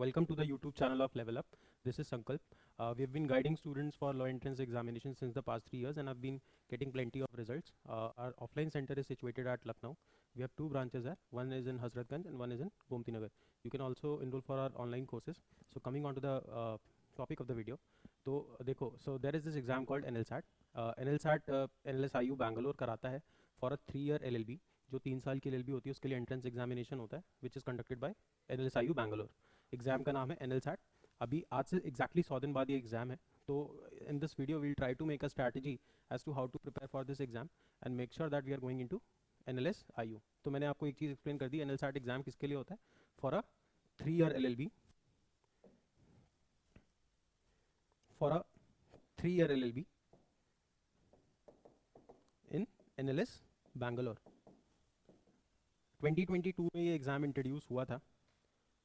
welcome to the YouTube channel of Level Up. This is Sankalp. We've been guiding students for law entrance examinations since the past 3 years and I've been getting plenty of results. Our offline center is situated at Lucknow. We have 2 branches there. One is in Hazratganj and one is in Gomti Nagar. You can also enroll for our online courses. So coming on to the topic of the video. तो देखो, so there is this exam called NLSAT. NLSAT NLSIU Bangalore कराता है for a 3-year LLB. जो 3 साल की LLB होती है उसके लिए एंट्रेंस एग्जामिनेशन होता है which is conducted by NLSIU Bangalore. Exam का नाम है NLSAT. अभी आज से एग्जैक्टली 100 दिन बाद ये एग्जाम है. तो in this video we'll try to make a strategy as to how to prepare for this exam and make sure that we are going into NLSIU. तो मैंने आपको एक चीज़ एक्सप्लेन कर दी. NLSAT एग्जाम किसके लिए होता है? For a 3-year LLB. For a 3-year LLB in NLS Bangalore. 2022 में ये एग्ज़ाम इंट्रोड्यूस हुआ था,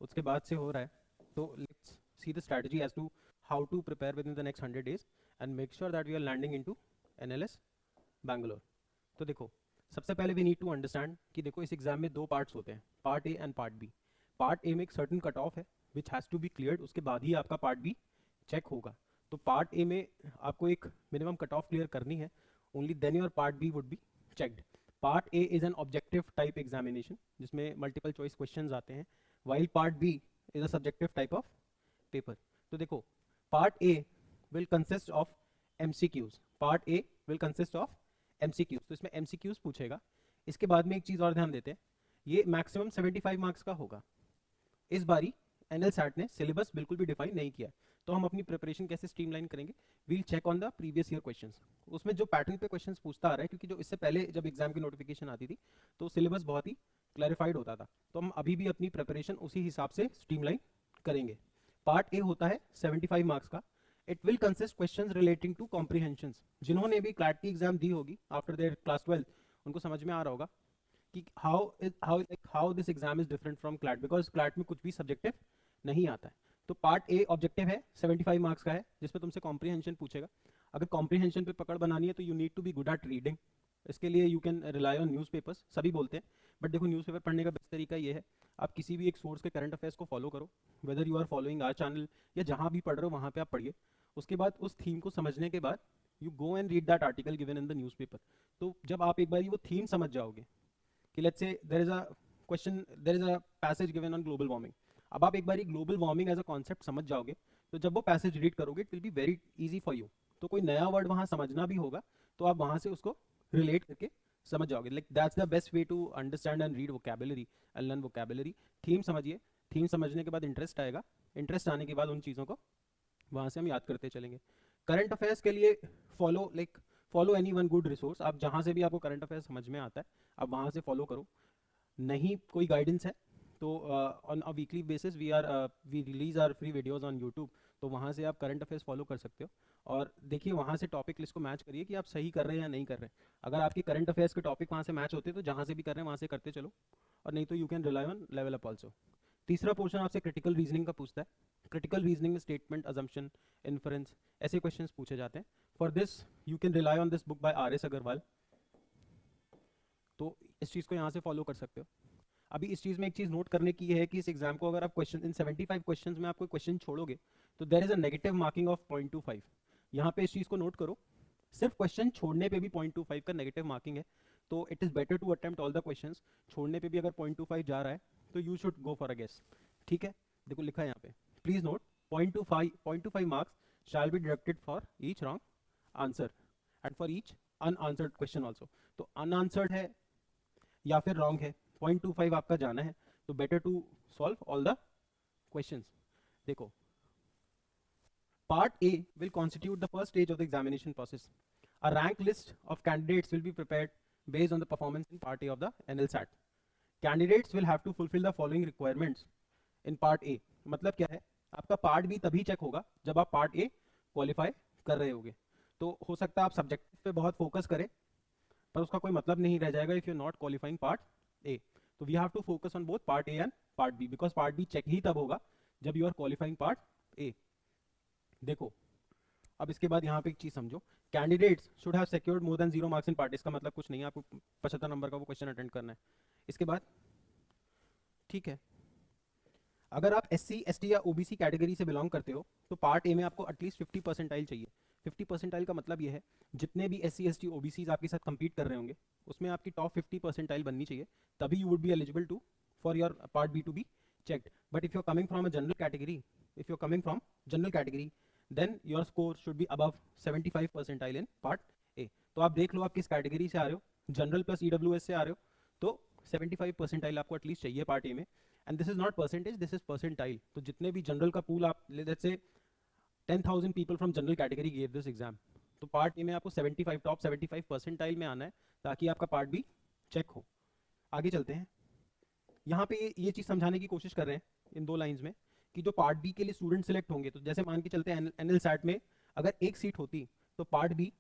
उसके बाद से हो रहा है. तो let's see the strategy as to how to prepare within the next 100 days and make sure that we are landing into NLS Bangalore. तो देखो, सबसे पहले वी नीड टू अंडरस्टैंड कि देखो इस एग्जाम में 2 पार्ट्स होते हैं, part A and part B. Part A में एक सर्टन कट ऑफ है which has to be cleared, उसके बाद ही आपका पार्ट बी चेक होगा. तो पार्ट ए में आपको एक मिनिमम कट ऑफ क्लियर करनी है, only then your part B would be checked. Part A is an objective type examination जिसमें मल्टीपल चॉइस क्वेश्चंस आते हैं, while part B is a subjective type of paper. तो देखो, part A will consist of MCQs. Part A will consist of MCQs. तो इसमें MCQs पूछेगा. इसके बाद में एक चीज़ और ध्यान देते हैं, ये मैक्सिमम 75 मार्क्स का होगा. इस बारी NLSAT ने सिलेबस बिल्कुल भी डिफाइन नहीं किया. तो हम अपनी प्रिपरेशन कैसे स्ट्रीमलाइन करेंगे? We'll check on the previous year questions. उसमें जो पैटर्न पे क्वेश्चंस पूछता आ रहा है, क्योंकि जो इससे पहले जब एग्जाम की नोटिफिकेशन आती थी तो सिलेबस बहुत ही क्लैरिफाइड होता था. तो हम अभी भी अपनी प्रिपरेशन उसी हिसाब से स्ट्रीमलाइन करेंगे. पार्ट ए होता है 75 मार्क्स का. It will consist questions relating to comprehension. जिन्होंने भी क्लैट की एग्जाम दी होगी आफ्टर देयर क्लास 12 उनको समझ में आ रहा होगा कि how this exam is different from CLAT, because CLAT में कुछ भी सब्जेक्टिव नहीं आता है. तो पार्ट ए ऑब्जेक्टिव है, 75 मार्क्स का है, जिसमें तुमसे कॉम्प्रीहेंशन पूछेगा. अगर कॉम्प्रीहेंशन पे पकड़ बनानी है तो you need to be good at reading. इसके लिए you can rely on newspapers. सभी बोलते हैं, बट देखो न्यूज़पेपर पढ़ने का बेस्ट तरीका ये है, आप किसी भी एक सोर्स के करंट अफेयर्स को फॉलो करो, whether you are following our channel या जहाँ भी पढ़ रहे हो वहाँ पे आप पढ़िए. उसके बाद उस थीम को समझने के बाद you go and read that article given in the newspaper. तो जब आप एक बार वो थीम समझ जाओगे कि let's say there is a question, there is a passage given on global warming. अब आप एक बार global warming as a concept समझ जाओगे तो जब वो पैसेज रीड करोगे it will be very easy for you. तो कोई नया वर्ड वहाँ समझना भी होगा तो आप वहाँ से उसको रिलेट करके समझ जाओगे. Like that's the best way to understand and read vocabulary and learn vocabulary. Theme समझिए, थीम समझने के बाद इंटरेस्ट आएगा, इंटरेस्ट आने के बाद उन चीज़ों को वहाँ से हम याद करते चलेंगे. करंट अफेयर्स के लिए follow any one good resource. आप जहाँ से भी आपको करंट अफेयर्स समझ में आता है आप वहाँ से फॉलो करो. नहीं कोई गाइडेंस है तो on a weekly basis we release our free videos on YouTube. तो वहाँ से आप करंट अफेयर्स फॉलो कर सकते हो और देखिए वहाँ से टॉपिक लिस्ट को मैच करिए कि आप सही कर रहे हैं या नहीं कर रहे हैं. अगर आपके करंट अफेयर्स के टॉपिक वहाँ से मैच होते हैं तो जहाँ से भी कर रहे हैं वहाँ से करते चलो, और नहीं तो you can rely on level up also. तीसरा पोर्शन आपसे क्रिटिकल रीजनिंग का पूछता है. क्रिटिकल रीजनिंग में स्टेटमेंट, अजम्पशन, इन्फरेंस ऐसे क्वेश्चंस पूछे जाते हैं. For this you can rely on this book by RS Agarwal. तो इस चीज़ को यहाँ से फॉलो कर सकते हो. अभी इस चीज़ में एक चीज़ नोट करने की है कि इस एग्जाम को अगर आप क्वेश्चन इन 75 क्वेश्चंस में आप कोई क्वेश्चन छोड़ोगे तो there is a negative marking of 0.25. यहाँ पे इस चीज़ को नोट करो, सिर्फ क्वेश्चन छोड़ने पे भी 0.25 का नेगेटिव मार्किंग है. तो it is better to attempt all the questions. छोड़ने पे भी अगर 0.25 जा रहा है तो you should go for a guess. ठीक है, देखो लिखा है यहाँ पे, please note 0.25 marks shall be deducted for each wrong answer and for each unanswered question also. तो अनआंसर्ड है या फिर रॉन्ग है, 0.25 आपका जाना है. तो better to solve all the questions. देखो, part A will constitute the first stage of the examination process. A rank list of candidates will be prepared based on the performance in part A of the NLSAT. Candidates will have to fulfil the following requirements in part A. मतलब क्या है, आपका part B तभी check होगा जब आप part A qualify कर रहे होगे. तो हो सकता है आप सब्जेक्ट पे बहुत फोकस करें पर उसका कोई मतलब नहीं रह जाएगा if you not qualifying part A. तो we have to focus on both part A and part B, because part B check ही तब होगा जब you are qualifying part A. देखो, अब इसके बाद यहाँ पे एक चीज समझो, candidates should have secured more than 0 marks in part. इसका मतलब कुछ नहीं है, आपको 75 नंबर का वो क्वेश्चन अटेंड करना है. इसके बाद ठीक है, अगर आप SC ST या OBC कैटेगरी से बिलोंग करते हो तो पार्ट ए में आपको एटलीस्ट 50 परसेंटाइल चाहिए। 50 परसेंटाइल का मतलब ये है जितने भी SC ST OBCs आपके साथ compete कर रहे होंगे उसमें आपकी टॉप 50 परसेंटाइल बननी चाहिए, तभी you would be eligible to for your part B to be checked. But if you're coming from a general category, if you're coming from general category, then your score should be above 75 percentile in part A. तो आप देख लो आप किस category से आ रहे हो, general plus EWS से आ रहे हो तो 75 परसेंटाइल आपको एटलीस्ट चाहिए पार्ट ए में। And this is not percentage, this is percentile. तो जितने भी जनरल का पूल आप let's say 10,000 people from general category gave this exam, तो पार्ट ए में आपको 75 टॉप 75 परसेंटाइल में आना है ताकि आपका पार्ट बी चेक हो। आगे चलते हैं। यहाँ पे ये चीज़ समझाने की कोशिश कर रहे हैं इन 2 लाइंस में कि जो पार्ट बी के लिए स्टूडेंट सिलेक्ट होंगे, तो जैसे मान के चलते हैं एनएल सैट में अगर 1 सीट होती तो पार्ट बी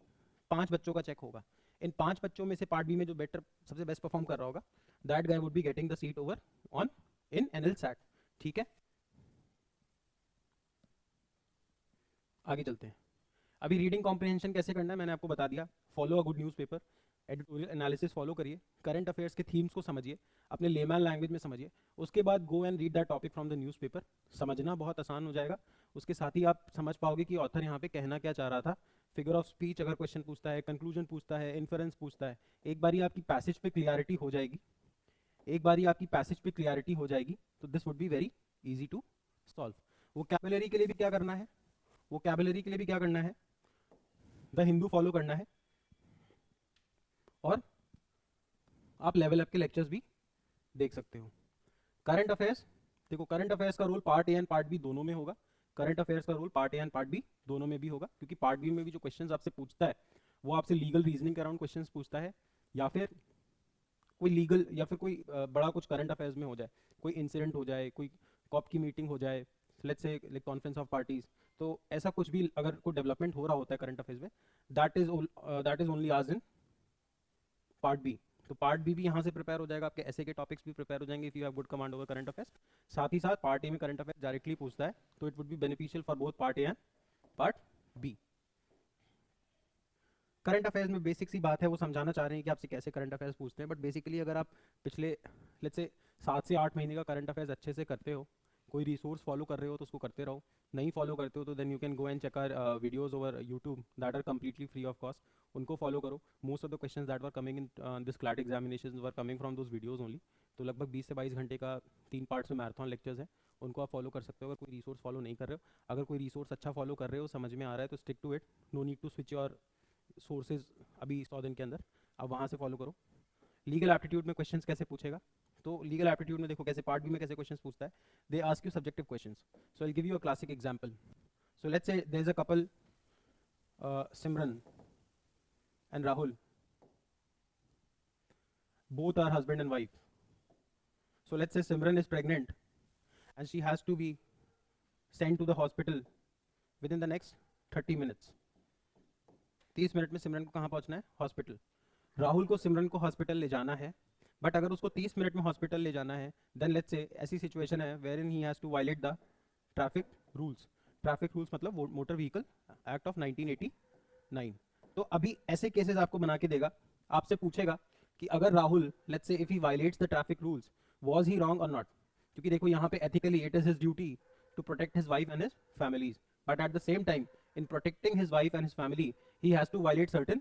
5 बच्चों का चेक होगा। इन 5 बच्चों में से पार्ट बी में जो बेटर सबसे बेस्ट परफॉर्म कर रहा होगा that guy would be getting the seat over on in NL SAT. ठीक है, आगे चलते हैं। अभी रीडिंग कॉम्प्रिहेंशन कैसे करना है मैंने आपको बता दिया। Follow a good newspaper, editorial analysis follow करिए, करंट अफेयर्स के थीम्स को समझिए, अपने लेमैन लैंग्वेज में समझिए, उसके बाद go and read that topic from the newspaper. समझना बहुत आसान हो जाएगा, उसके साथ ही आप समझ पाओगे कि ऑथर यहाँ पे कहना क्या चाह रहा था। फिगर ऑफ स्पीच अगर क्वेश्चन पूछता है, कंक्लूजन पूछता है, इन्फरेंस पूछता है, एक बारी आपकी पैसेज पे क्लियरिटी हो जाएगी, एक बारी आपकी पैसेज पे क्लियरिटी हो जाएगी तो this would be very easy to solve. Vocabulary के लिए भी क्या करना है, वोकैबुलरी के लिए भी क्या करना है, द हिंदू फॉलो करना है और आप लेवल अप के लेक्चर्स भी देख सकते हो। करंट अफेयर्स, देखो करंट अफेयर्स का role part A and part B दोनों में होगा। करंट अफेयर्स का role part A and part B दोनों में भी होगा, क्योंकि पार्ट बी में भी जो क्वेश्चंस आपसे पूछता है वो आपसे लीगल रीजनिंग के अराउंड क्वेश्चंस पूछता है, या फिर कोई लीगल या फिर कोई बड़ा कुछ करंट अफेयर्स में हो जाए, कोई इंसिडेंट हो जाए, कोई कॉप की मीटिंग हो जाए, let's say like conference of parties, तो ऐसा कुछ भी अगर कोई डेवलपमेंट हो रहा होता है करंट अफेयर्स में दैट इज ओनली आज इन पार्ट बी। तो पार्ट बी भी यहाँ से प्रिपेयर हो जाएगा, आपके ऐसे के टॉपिक्स भी प्रिपेयर हो जाएंगे if you have good command over current affairs. साथ ही साथ पार्ट ए में करंट अफेयर्स डायरेक्टली पूछता है तो it would be beneficial for both part A and part B. Current affairs में बेसिक सी बात है, वो समझाना चाह रहे हैं कि आपसे कैसे करंट अफेयर्स पूछते हैं, बट बेसिकली अगर आप पिछले लेट्स से 7 से 8 महीने का करंट अफेयर्स अच्छे से करते हो, कोई रिसोर्स फॉलो कर रहे हो तो उसको करते रहो, नहीं फॉलो करते हो तो then you can go and check our videos over YouTube that are completely free of cost, उनको फॉलो करो। Most of the questions that were coming in this CLAT examinations were coming from those videos only. तो लगभग 20 से 22 घंटे का 3 parts में marathon lectures हैं, उनको आप फॉलो कर सकते हो। अगर कोई रिसोर्स फॉलो नहीं कर रहे हो, अगर कोई रिसोर्स अच्छा फॉलो कर रहे हो, समझ में आ रहा है तो stick to it, no need to switch your sources अभी 100 दिन के अंदर, अब वहाँ से फॉलो करो। लीगल एप्टीट्यूड में क्वेश्चंस कैसे पूछेगा, तो लीगल एप्टीट्यूड में देखो कैसे पार्ट बी में कैसे क्वेश्चंस पूछता है, they ask you subjective questions. So I will give you a classic example. So let's say there is a couple Simran and Rahul, both are husband and wife. So let's say Simran is pregnant and she has to be sent to the hospital within the next 30 minutes. 30 minute में सिमरन को कहाँ पहुँचना है, hospital. Rahul को सिमरन को hospital ले जाना है, बट अगर उसको 30 मिनट में हॉस्पिटल ले जाना है देन लेट्स से ऐसी सिचुएशन है wherein he has to violate the traffic rules. Traffic rules मतलब मोटर व्हीकल एक्ट ऑफ 1989। तो अभी ऐसे केसेस आपको बना के देगा, आपसे पूछेगा कि अगर Rahul let's say if he violates the traffic rules was he wrong और नॉट, क्योंकि देखो यहाँ पे ethically it is his duty to protect his wife and his families, but at the same time in protecting his wife and his family he has to violate certain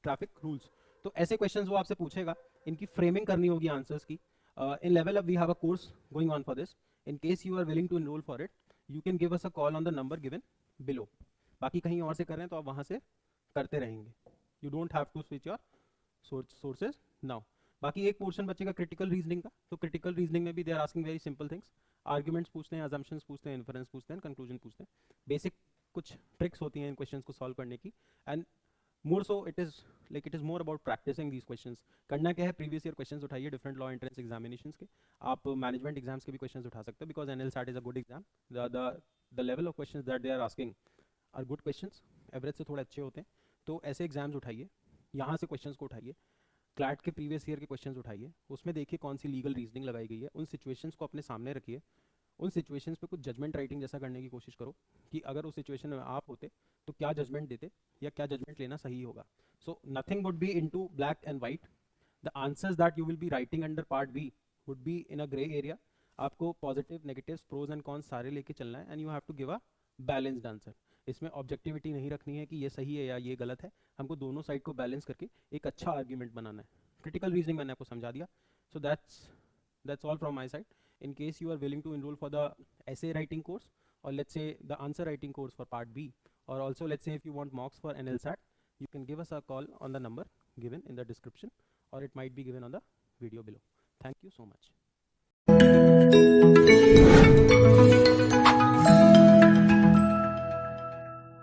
traffic rules। तो ऐसे questions वो आपसे पूछेगा, इनकी framing करनी होगी answers की। In level up we have a course going on for this, in case you are willing to enroll for it you can give us a call on the number given below. बाकी कहीं और से कर रहे हैं तो आप वहाँ से करते रहेंगे, you don't have to switch your sources now. बाकी एक पोर्शन बचेगा क्रिटिकल रीजनिंग का, तो क्रिटिकल रीजनिंग में भी they are asking very simple things, arguments पूछते हैं, अजम्पशंस पूछते हैं, इन्फरेंस पूछते हैं, कंक्लूजन पूछते हैं, बेसिक कुछ ट्रिक्स होती हैं इन क्वेश्चंस को सॉल्व करने की। And more so it is more about practicing these questions. करना क्या है, प्रीवियस ईयर क्वेश्चंस उठाइए डिफरेंट लॉ एंट्रेंस एग्जामिनेशंस के, आप मैनेजमेंट एग्जाम्स के भी क्वेश्चंस उठा सकते हो, because NL SAT is a good exam, the level of questions that they are asking are good questions, average से थोड़े अच्छे होते हैं। तो ऐसे एग्जाम्स उठाइए, यहाँ से क्वेश्चंस को उठाइए, क्लैट के प्रीवियस ईयर के क्वेश्चंस उठाइए, उसमें देखिए कौन सी लीगल रीजनिंग लगाई गई है, उन सिचुएशंस को अपने सामने रखिए, उन सिचुएशंस पे कुछ जजमेंट राइटिंग जैसा करने की कोशिश करो कि अगर उस सिचुएशन में आप होते तो क्या जजमेंट देते या क्या जजमेंट लेना सही होगा। So nothing would be into black and white, the answers that you will be writing under part B would be in a grey area. आपको positive negative pros and cons सारे लेके चलना है, and you have to give a balanced answer. इसमें objectivity नहीं रखनी है कि ये सही है या ये गलत है, हमको दोनों साइड को बैलेंस करके एक अच्छा आर्ग्यूमेंट बनाना है। क्रिटिकल रीजनिंग मैंने आपको समझा दिया। सो that's all from my side. In case you are willing to enroll for the essay writing course, or let's say the answer writing course for part B, or also let's say if you want mocks for NLSAT, you can give us a call on the number given in the description, or it might be given on the video below. Thank you so much.